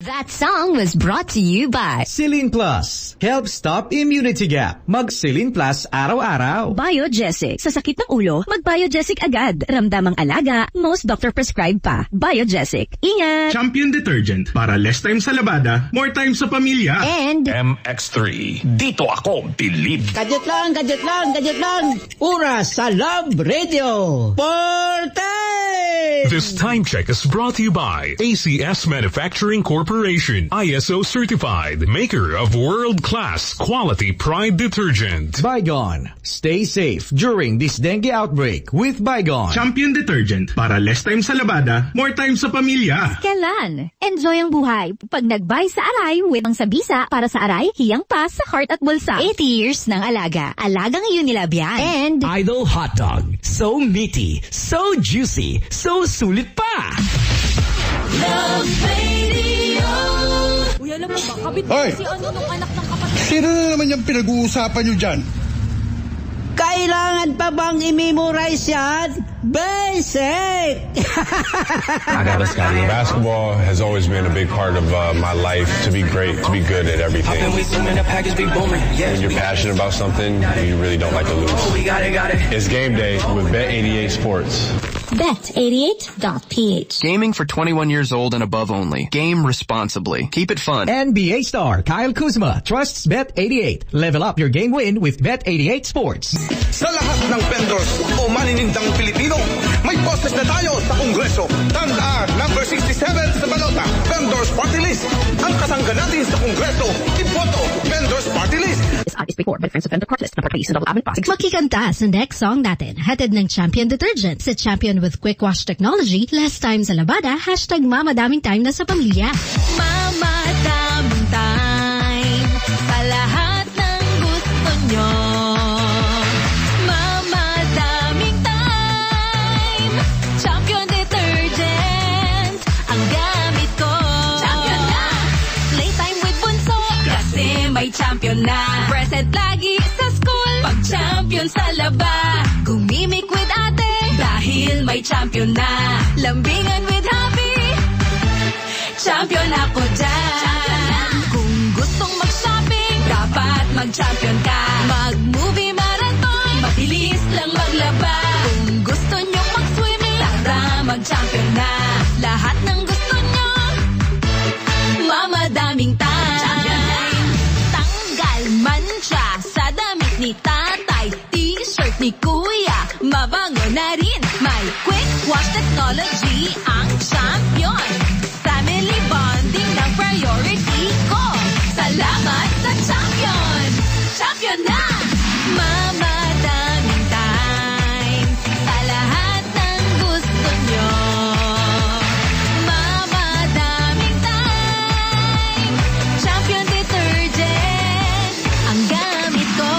That song was brought to you by Cilin Plus. Help stop immunity gap. Mag Cilin Plus araw-araw. Biogesic. Sa sakit ng ulo, mag Biogesic agad. Ramdamang alaga, most doctor prescribe pa. Biogesic. Ingat! Champion detergent para less time sa labada, more time sa pamilya. And MX3. Dito ako believe. Gadget lang. Oras sa Love Radio. Forte! This time check is brought to you by ACS Manufacturing Corporation, ISO certified, maker of world-class quality Pride detergent. Bygone. Stay safe during this dengue outbreak with Bygone. Champion detergent para less time sa labada, more time sa pamilya. Kailan? Enjoy ang buhay. Pag nag-buy sa Aray, witang sa bisa para sa Aray, hiyang pa sa heart at bulsa. 80 years ng alaga. Alagang Unilab yan. And Idol Hot Dog. So meaty, so juicy, so sulit pa! Love Radio. Uy, alam mo ba, kabit Hoy! si ano nung anak ng kapatid. Sino na naman yung pinag-uusapan nyo dyan? Kailangan pa bang i-memorize yan? Basic! Basketball has always been a big part of my life, to be great, to be good at everything. When you're passionate about something, you really don't like to lose. It's game day with Bet88 Sports. Bet88.ph. Gaming for 21 years old and above only. Game responsibly. Keep it fun. NBA star Kyle Kuzma trusts Bet88. Level up your game win with Bet88 Sports. Sa lahat ng vendors o maninindang Pilipino, may boses na tayo sa Kongreso. Tandaan, number 67 sa balota, Vendors Party List. Ang kasangga natin sa Kongreso, iboto, Vendors Party List. This ad is paid for by Friends of Vendor Party List. Makikanta sa next song natin. Hatid ng Champion Detergent. Sa Champion with Quick Wash Technology, less time sa labada, # mamadaming time na sa pamilya. Mamadaming time sa lahat ng gusto nyo. Mamadaming time. Champion Detergent ang gamit ko. Champion na! Playtime with bunso kasi may champion na. Present lagi sa school pag champion sa laba. Gumimik with ate dahil may champion na. Lambingan with happy, champion ako dyan. Kung gustong mag-shopping, dapat mag-champion ka. Mag-movie marathon, mabilis lang maglaba. Kung gusto nyong mag-swimming, tara mag-champion na. Lahat ng gusto nyo, mamadaming time. Tanggal mancha sa damit ni tatay, t-shirt ni kuya, mabango na rin. May quick wash technology ang champion. Family bonding ng priority ko. Salamat sa champion. Champion na! Mamadaming time sa lahat ng gusto nyo. Mamadaming time. Champion Detergent ang gamit ko.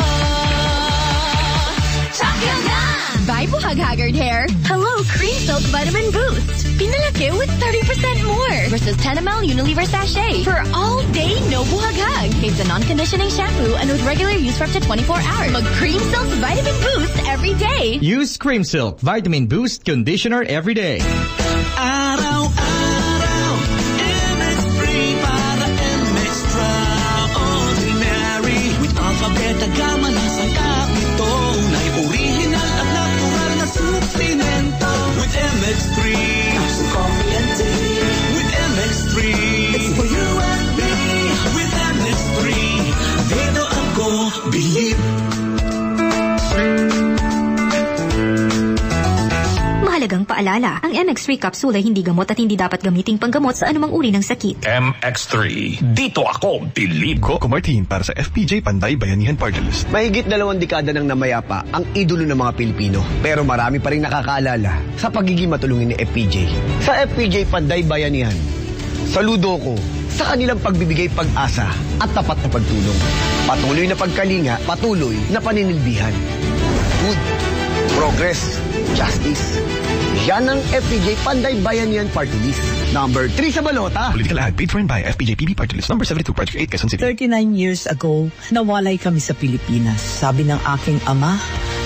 Champion na! Buy Buhag-Haggard Hair. Hello, Cream Silk Vitamin Boost. Pinalaki with 30% more versus 10 ml Unilever sachet for all day no buhag-hag. It's a non-conditioning shampoo and with regular use for up to 24 hours. Mag Cream Silk Vitamin Boost every day. Use Cream Silk Vitamin Boost Conditioner every day. Araw-araw, MX3 para extraordinary. With alphabet gama ng sangka ito, na original at natural na suplemento. With MX3, coffee and tea. With MX3, it's for you and me. With MX3, dito ako believe. Mahalagang paalala, ang MX3 capsule ay hindi gamot at hindi dapat gamiting panggamot sa anumang uri ng sakit. MX3. Dito ako believe. Coco Martin para sa FPJ Panday Bayanihan Party List. Mahigit 2 dekada nang namayapa ang idolo ng mga Pilipino. Pero marami pa rin nakakaalala sa pagiging matulungin ni FPJ. Sa FPJ Panday Bayanihan, saludo ko sa kanilang pagbibigay pag-asa at tapat na pagtulong. Patuloy na pagkalinga, patuloy na paninilbihan. Good progress justice. Yan ang FPJ Panday Bayanihan Party List. Number 3 sa balota. Political ad paid for and by FPJ PB Party List. Number 72, Project 8, Quezon City. 39 years ago, nawalay kami sa Pilipinas. Sabi ng aking ama,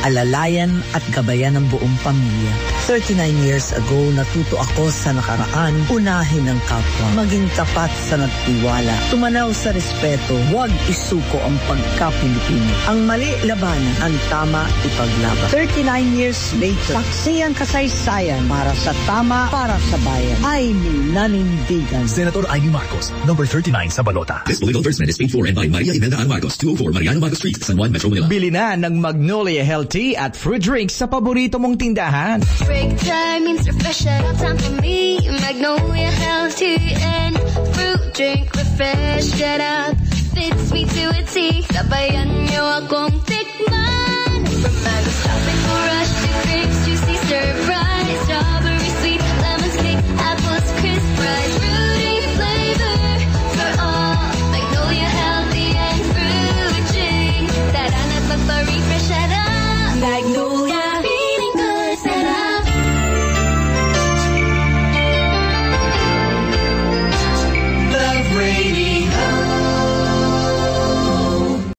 alalayan at gabayan ng buong pamilya. 39 years ago, natuto ako sa nakaraan, unahin ang kapwa, maging tapat sa nagtiwala, tumanaw sa respeto, huwag isuko ang pagka-Pilipino. Ang mali, labanan, ang tama, ipaglaban. 39 years later, saksi ang kasaysayan para sa tama, para sa bayan. Ay, nanindigan. Senator Amy Marcos, number 39 sa balota. This political advertisement is paid for and by Maria Imelda Ana Marcos, 204 Mariano Marcos Street, San Juan, Metro Manila. Bili na ng Magnolia Health Tea at fruit drinks sa paborito mong tindahan. Break time means refresh at all time for me. Magnolia Health Tea and fruit drink refresh. Get up, fits me to a T. Sabayan niyo akong tikman. From mango stopping for rush to grapes, juicy stir fry, strawberry.